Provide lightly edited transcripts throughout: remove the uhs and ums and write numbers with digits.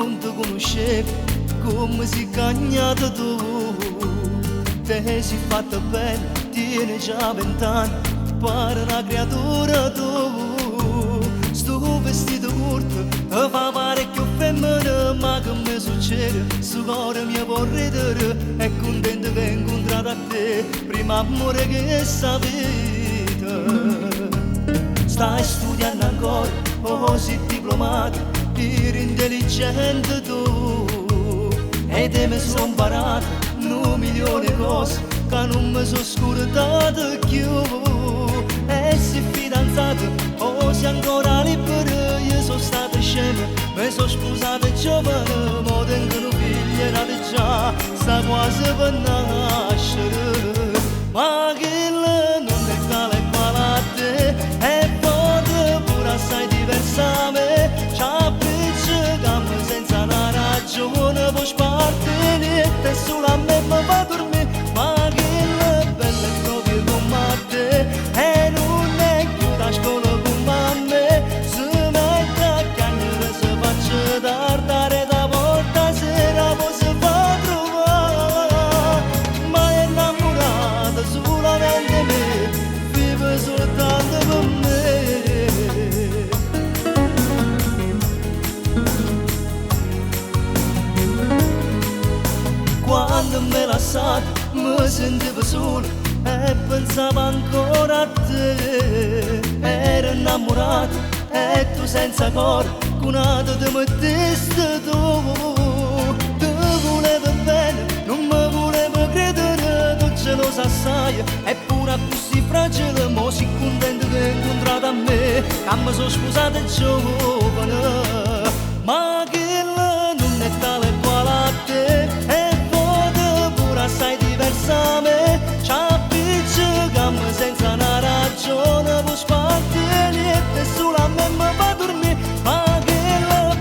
non ti conoscevo come si cagnata tu. Te sei fatta bella, tieni già 20 anni, pare una creatura tu. Sto vestito corto e fa parecchio femmina, ma che mi succede? Su cuore mi può ridere, è contento che ho incontrato a te, prima amore che sapete. Stai studiando ancora, o sei diplomato, per intelligente tu. E te mi sono imparato 1 milione di cose che non mi sono scordato più. E sei fidanzato, o sei ancora libero, io sono stato scemo, mi sono sposato giovane, ma tengo un figlio nato già, sta quasi per nascere. Ma che non è tale e quale a te, e poi pure assai diversa a me, c'ha appiccicato senza una ragione, poi spartenere e solo a me mi fa dormire. Ma che bella è proprio come a te, e non è più da scuola come a me, si mette a chiacchiere, si faccia tardare da volta sera, poi si fa trovare. Ma è innamorata solamente me, vive soltanto per me. Quando mi lasciato mi sentivo solo e pensavo ancora a te. Ero innamorato e tu senza cuore, con altro ti mettesti tu. Ti volevo bene, non mi volevo credere, tu gelosa assai, eppure così fragile, mo si contento che hai incontrato a me, che mi sono sposato giovane. Ma che non è tale e quale a te, e poi pure assai diversa a me, c'ha appiccicato senza una ragione, poi spartenere e solo a me mi fa dormire. Ma che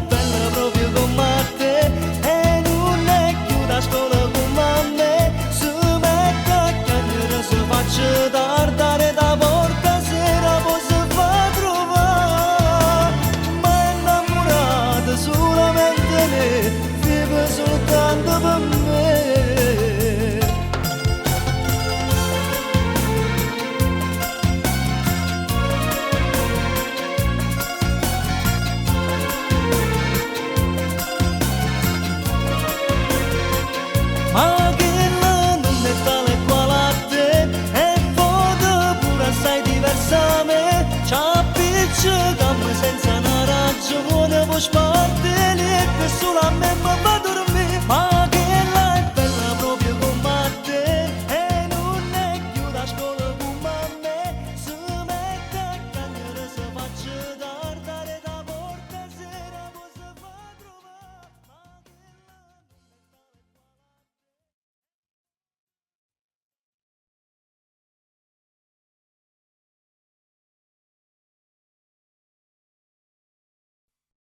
bella proprio come a te, e non è più da scuola come a me, si mette a chiacchiere, si faccia tardare da porta sera, poi si fa trovare. Ma è innamorata solamente me, vive soltanto per me. Ma che non è tale e quale a te, e poi pure assai diversa a me, c'ha appiccicato senza una ragione, poi spartenere e solo a me mi fa dormire.